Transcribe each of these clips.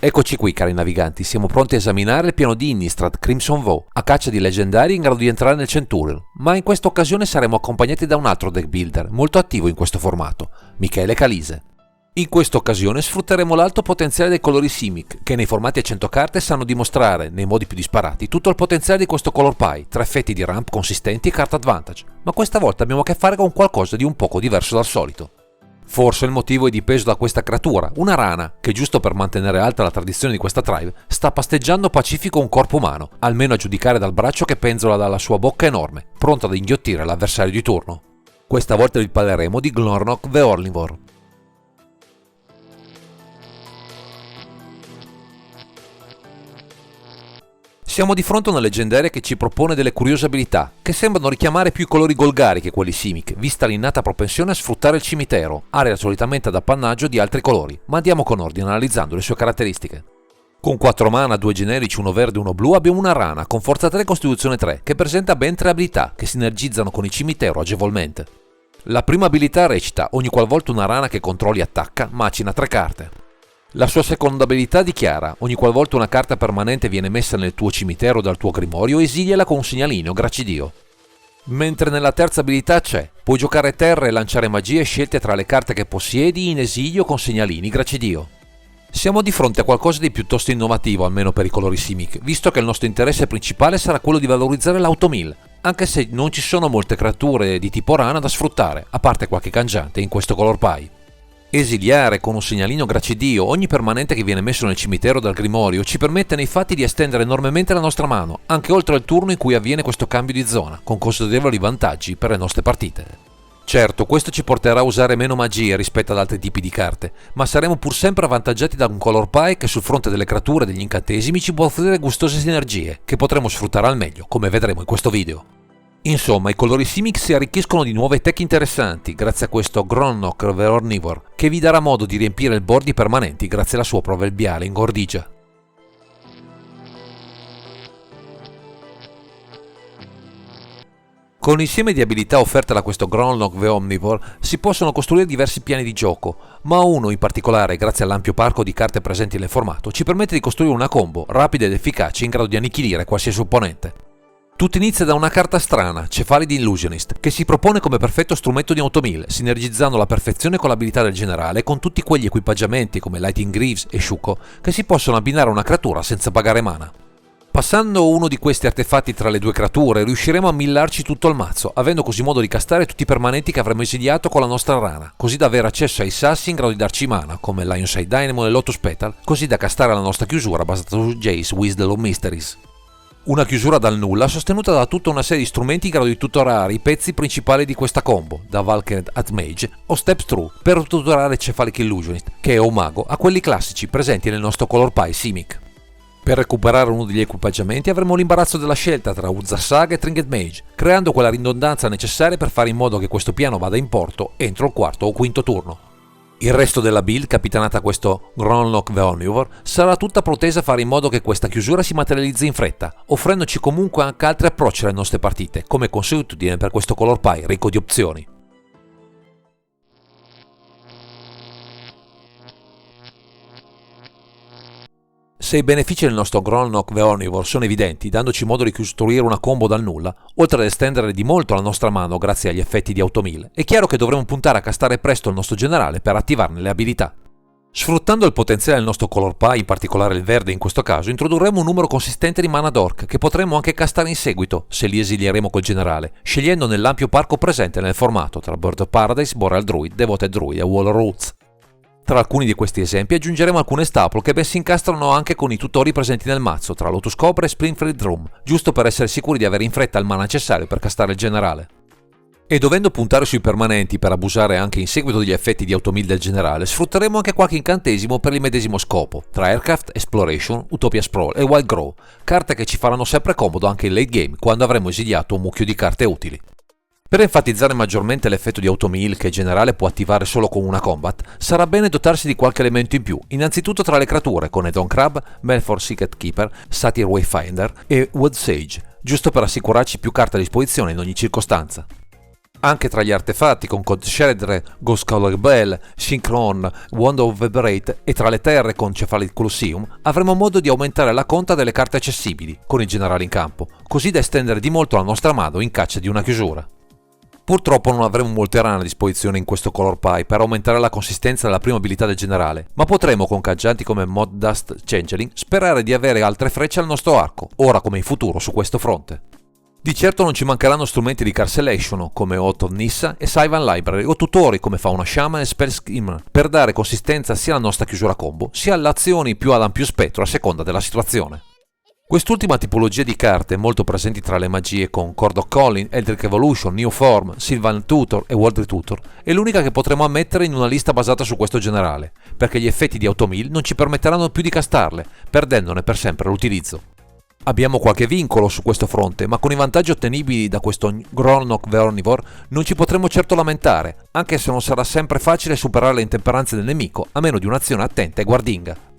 Eccoci qui cari naviganti, siamo pronti a esaminare il piano di Innistrad Crimson Vow, a caccia di leggendari in grado di entrare nel Centurion, ma in questa occasione saremo accompagnati da un altro deck builder molto attivo in questo formato, Michele Calise. In questa occasione sfrutteremo l'alto potenziale dei colori Simic, che nei formati a 100 carte sanno dimostrare, nei modi più disparati, tutto il potenziale di questo color pie, tra effetti di ramp consistenti e card advantage, ma questa volta abbiamo a che fare con qualcosa di un poco diverso dal solito. Forse il motivo è dipeso da questa creatura, una rana, che giusto per mantenere alta la tradizione di questa tribe, sta pasteggiando pacifico un corpo umano, almeno a giudicare dal braccio che penzola dalla sua bocca enorme, pronto ad inghiottire l'avversario di turno. Questa volta vi parleremo di Glornok the Ornivore. Siamo di fronte a una leggendaria che ci propone delle curiose abilità, che sembrano richiamare più i colori Golgari che quelli Simic, vista l'innata propensione a sfruttare il cimitero, area solitamente ad appannaggio di altri colori, ma andiamo con ordine analizzando le sue caratteristiche. Con 4 mana, 2 generici, 1 verde e 1 blu abbiamo una rana con forza 3 e costituzione 3, che presenta ben 3 abilità che sinergizzano con il cimitero agevolmente. La prima abilità recita: ogni qualvolta una rana che controlli attacca, macina 3 carte. La sua seconda abilità dichiara: ogni qualvolta una carta permanente viene messa nel tuo cimitero dal tuo grimorio, esiliala con un segnalino, gracidio. Mentre nella terza abilità c'è: puoi giocare terra e lanciare magie scelte tra le carte che possiedi in esilio con segnalini, gracidio. Siamo di fronte a qualcosa di piuttosto innovativo, almeno per i colori Simic, visto che il nostro interesse principale sarà quello di valorizzare l'automill, anche se non ci sono molte creature di tipo rana da sfruttare, a parte qualche cangiante in questo color pie. Esiliare con un segnalino gracidio ogni permanente che viene messo nel cimitero dal grimorio ci permette nei fatti di estendere enormemente la nostra mano, anche oltre al turno in cui avviene questo cambio di zona, con considerevoli vantaggi per le nostre partite. Certo, questo ci porterà a usare meno magie rispetto ad altri tipi di carte, ma saremo pur sempre avvantaggiati da un color pie che sul fronte delle creature e degli incantesimi ci può offrire gustose sinergie, che potremo sfruttare al meglio, come vedremo in questo video. Insomma, i colori Simic si arricchiscono di nuove tech interessanti grazie a questo Glornok the Ornivore, che vi darà modo di riempire il board di permanenti grazie alla sua proverbiale ingordigia. Con l'insieme di abilità offerte da questo Glornok the Omnivore si possono costruire diversi piani di gioco, ma uno in particolare, grazie all'ampio parco di carte presenti nel formato, ci permette di costruire una combo rapida ed efficace in grado di annichilire qualsiasi opponente. Tutto inizia da una carta strana, Cephalid Illusionist, che si propone come perfetto strumento di automill, sinergizzando alla perfezione con l'abilità del generale e con tutti quegli equipaggiamenti come Lightning Greaves e Shuko che si possono abbinare a una creatura senza pagare mana. Passando uno di questi artefatti tra le due creature riusciremo a millarci tutto il mazzo, avendo così modo di castare tutti i permanenti che avremo esiliato con la nostra rana, così da avere accesso ai sassi in grado di darci mana, come Lionside Dynamo e Lotus Petal, così da castare la nostra chiusura basata su Jace, Wisdom of Mysteries. Una chiusura dal nulla sostenuta da tutta una serie di strumenti in grado di tutorare i pezzi principali di questa combo, da Valkyrie Archmage o Steps Through per tutorare Cephalic Illusionist, che è un mago, a quelli classici presenti nel nostro color pie Simic. Per recuperare uno degli equipaggiamenti avremo l'imbarazzo della scelta tra Uzzar Saga e Trinket Mage, creando quella ridondanza necessaria per fare in modo che questo piano vada in porto entro il quarto o quinto turno. Il resto della build, capitanata a questo Glornok the Omnivore, sarà tutta protesa a fare in modo che questa chiusura si materializzi in fretta, offrendoci comunque anche altri approcci alle nostre partite, come consuetudine per questo color pie ricco di opzioni. Se i benefici del nostro Glornok the Omnivore sono evidenti, dandoci modo di costruire una combo dal nulla, oltre ad estendere di molto la nostra mano grazie agli effetti di automill, è chiaro che dovremo puntare a castare presto il nostro generale per attivarne le abilità. Sfruttando il potenziale del nostro color pie, in particolare il verde in questo caso, introdurremo un numero consistente di mana d'orc che potremo anche castare in seguito, se li esilieremo col generale, scegliendo nell'ampio parco presente nel formato tra Bird of Paradise, Boreal Druid, Devoted Druid e Wall of Roots. Tra alcuni di questi esempi aggiungeremo alcune staple che ben si incastrano anche con i tutori presenti nel mazzo, tra Lotus Cobra e Springfield Room, giusto per essere sicuri di avere in fretta il mana necessario per castare il generale. E dovendo puntare sui permanenti per abusare anche in seguito degli effetti di automill del generale, sfrutteremo anche qualche incantesimo per il medesimo scopo, tra Aircraft, Exploration, Utopia Sprawl e Wild Grow, carte che ci faranno sempre comodo anche in late game quando avremo esiliato un mucchio di carte utili. Per enfatizzare maggiormente l'effetto di automill che il generale può attivare solo con una combat, sarà bene dotarsi di qualche elemento in più, innanzitutto tra le creature con Edon Crab, Malfor Secret Keeper, Satyr Wayfinder e Wood Sage, giusto per assicurarci più carte a disposizione in ogni circostanza. Anche tra gli artefatti con Code Shredder, Ghost Color Bell, Synchron, Wand of Vibrate e tra le terre con Cephalic Colosseum avremo modo di aumentare la conta delle carte accessibili con il generale in campo, così da estendere di molto la nostra mano in caccia di una chiusura. Purtroppo non avremo molte rane a disposizione in questo Color Pie per aumentare la consistenza della prima abilità del generale, ma potremo con cangianti come Mod Dust Changeling sperare di avere altre frecce al nostro arco, ora come in futuro su questo fronte. Di certo non ci mancheranno strumenti di card selection come Oath of Nissa e Sylvan Library o tutori come Fauna Shaman e Spell Skimmer per dare consistenza sia alla nostra chiusura combo sia alle azioni più ad ampio spettro a seconda della situazione. Quest'ultima tipologia di carte, molto presenti tra le magie con Chord of Calling, Eldritch Evolution, New Form, Sylvan Tutor e World Tutor, è l'unica che potremo ammettere in una lista basata su questo generale, perché gli effetti di Automill non ci permetteranno più di castarle, perdendone per sempre l'utilizzo. Abbiamo qualche vincolo su questo fronte, ma con i vantaggi ottenibili da questo Grolnok the Omnivore non ci potremo certo lamentare, anche se non sarà sempre facile superare le intemperanze del nemico, a meno di un'azione attenta e guardinga.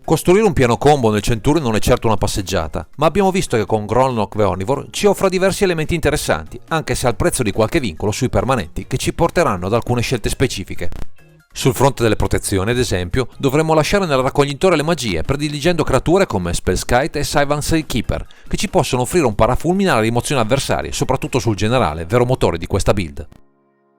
Costruire un piano combo nel Centurion non è certo una passeggiata, ma abbiamo visto che con Grolnok the Omnivore ci offre diversi elementi interessanti, anche se al prezzo di qualche vincolo sui permanenti che ci porteranno ad alcune scelte specifiche. Sul fronte delle protezioni, ad esempio, dovremmo lasciare nel raccoglitore le magie, prediligendo creature come Spellskite e Sylvan Keeper, che ci possono offrire un parafulmine alla rimozione avversarie, soprattutto sul generale, vero motore di questa build.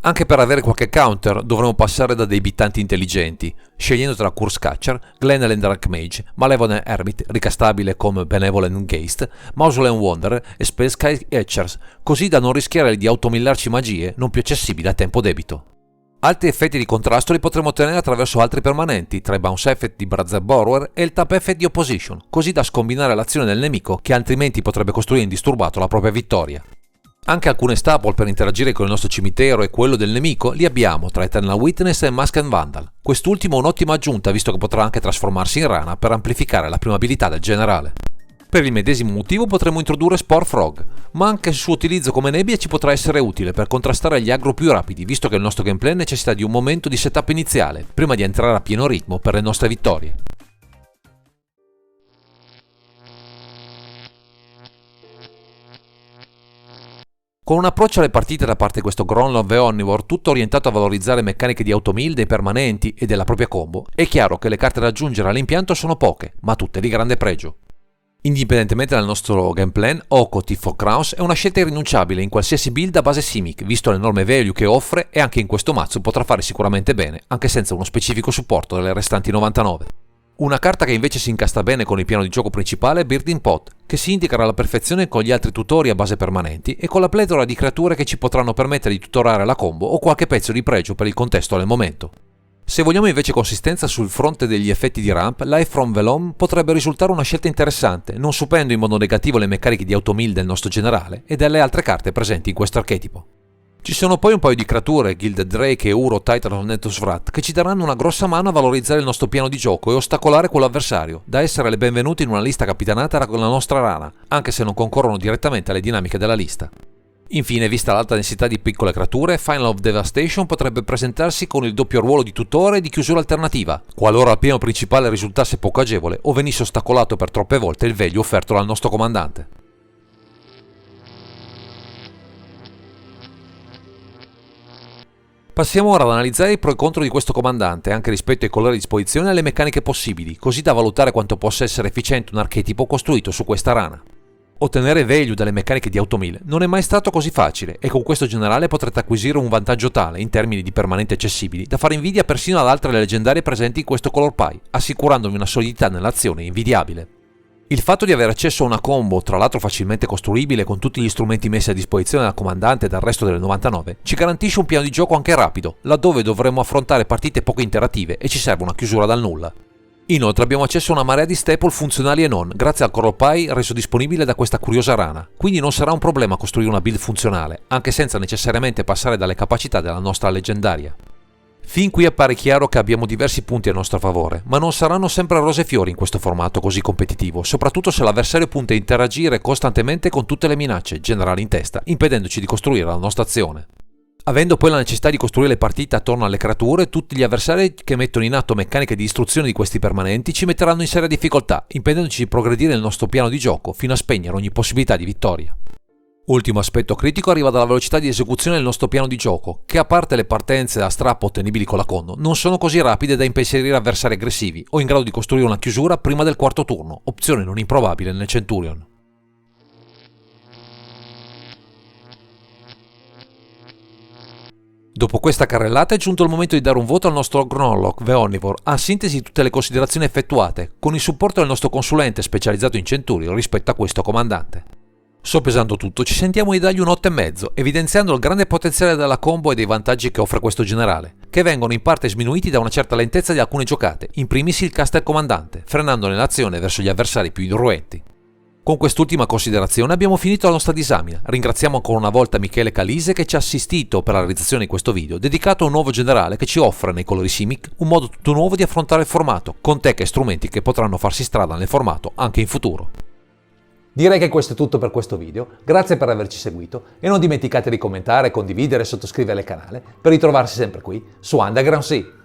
Anche per avere qualche counter dovremo passare da dei bittanti intelligenti, scegliendo tra Curse Catcher, Glenelyn Archmage, Malevolent Hermit, ricastabile come Benevolent Geist, Mausoleum Wanderer e Spellskite Etchers, così da non rischiare di automillarci magie non più accessibili a tempo debito. Altri effetti di contrasto li potremo ottenere attraverso altri permanenti, tra i bounce effect di Brother Borrower e il tap effect di Opposition, così da scombinare l'azione del nemico che altrimenti potrebbe costruire indisturbato la propria vittoria. Anche alcune staple per interagire con il nostro cimitero e quello del nemico li abbiamo tra Eternal Witness e Masked Vandal, quest'ultimo un'ottima aggiunta visto che potrà anche trasformarsi in rana per amplificare la prima abilità del generale. Per il medesimo motivo potremo introdurre Spore Frog, ma anche il suo utilizzo come nebbia ci potrà essere utile per contrastare gli aggro più rapidi, visto che il nostro gameplay necessita di un momento di setup iniziale, prima di entrare a pieno ritmo per le nostre vittorie. Con un approccio alle partite da parte di questo Grolnok the Omnivore tutto orientato a valorizzare meccaniche di automill dei permanenti e della propria combo, è chiaro che le carte da aggiungere all'impianto sono poche, ma tutte di grande pregio. Indipendentemente dal nostro game plan, Oko Thief of Crowns è una scelta irrinunciabile in qualsiasi build a base Simic, visto l'enorme value che offre e anche in questo mazzo potrà fare sicuramente bene, anche senza uno specifico supporto delle restanti 99. Una carta che invece si incastra bene con il piano di gioco principale è Birding Pot, che si integra alla perfezione con gli altri tutori a base permanenti e con la pletora di creature che ci potranno permettere di tutorare la combo o qualche pezzo di pregio per il contesto del momento. Se vogliamo invece consistenza sul fronte degli effetti di ramp, Life from Velom potrebbe risultare una scelta interessante, non subendo in modo negativo le meccaniche di automill del nostro generale e delle altre carte presenti in questo archetipo. Ci sono poi un paio di creature, Gilded Drake e Uro Titan of Netus Wrath, che ci daranno una grossa mano a valorizzare il nostro piano di gioco e ostacolare quello avversario, da essere le benvenute in una lista capitanata con la nostra rana, anche se non concorrono direttamente alle dinamiche della lista. Infine, vista l'alta densità di piccole creature, Final of Devastation potrebbe presentarsi con il doppio ruolo di tutore e di chiusura alternativa, qualora il piano principale risultasse poco agevole o venisse ostacolato per troppe volte il value offerto dal nostro comandante. Passiamo ora ad analizzare i pro e contro di questo comandante, anche rispetto ai colori a disposizione e alle meccaniche possibili, così da valutare quanto possa essere efficiente un archetipo costruito su questa rana. Ottenere value dalle meccaniche di automill non è mai stato così facile e con questo generale potrete acquisire un vantaggio tale in termini di permanenti accessibili da fare invidia persino ad altre leggendarie presenti in questo color pie, assicurandovi una solidità nell'azione invidiabile. Il fatto di avere accesso a una combo, tra l'altro facilmente costruibile con tutti gli strumenti messi a disposizione dal comandante e dal resto delle 99, ci garantisce un piano di gioco anche rapido, laddove dovremo affrontare partite poco interattive e ci serve una chiusura dal nulla. Inoltre abbiamo accesso a una marea di staple funzionali e non, grazie al Color Pie reso disponibile da questa curiosa rana, quindi non sarà un problema costruire una build funzionale, anche senza necessariamente passare dalle capacità della nostra leggendaria. Fin qui appare chiaro che abbiamo diversi punti a nostro favore, ma non saranno sempre rose e fiori in questo formato così competitivo, soprattutto se l'avversario punta a interagire costantemente con tutte le minacce, generali in testa, impedendoci di costruire la nostra azione. avendo poi la necessità di costruire le partite attorno alle creature, tutti gli avversari che mettono in atto meccaniche di distruzione di questi permanenti ci metteranno in seria difficoltà, impedendoci di progredire nel nostro piano di gioco fino a spegnere ogni possibilità di vittoria. Ultimo aspetto critico arriva dalla velocità di esecuzione del nostro piano di gioco, che a parte le partenze a strappo ottenibili con la Condor, non sono così rapide da impensierire avversari aggressivi o in grado di costruire una chiusura prima del quarto turno, opzione non improbabile nel Centurion. Dopo questa carrellata è giunto il momento di dare un voto al nostro Gnorlock The Omnivore, a sintesi di tutte le considerazioni effettuate, con il supporto del nostro consulente specializzato in Centurion rispetto a questo comandante. Soppesando tutto, ci sentiamo di dargli un 8,5, evidenziando il grande potenziale della combo e dei vantaggi che offre questo generale, che vengono in parte sminuiti da una certa lentezza di alcune giocate, in primis il caster comandante, frenandone l'azione verso gli avversari più irruenti. Con quest'ultima considerazione abbiamo finito la nostra disamina. Ringraziamo ancora una volta Michele Calise che ci ha assistito per la realizzazione di questo video, dedicato a un nuovo generale che ci offre nei colori Simic un modo tutto nuovo di affrontare il formato, con tech e strumenti che potranno farsi strada nel formato anche in futuro. Direi che questo è tutto per questo video, grazie per averci seguito e non dimenticate di commentare, condividere e sottoscrivere il canale per ritrovarsi sempre qui su Underground Sea.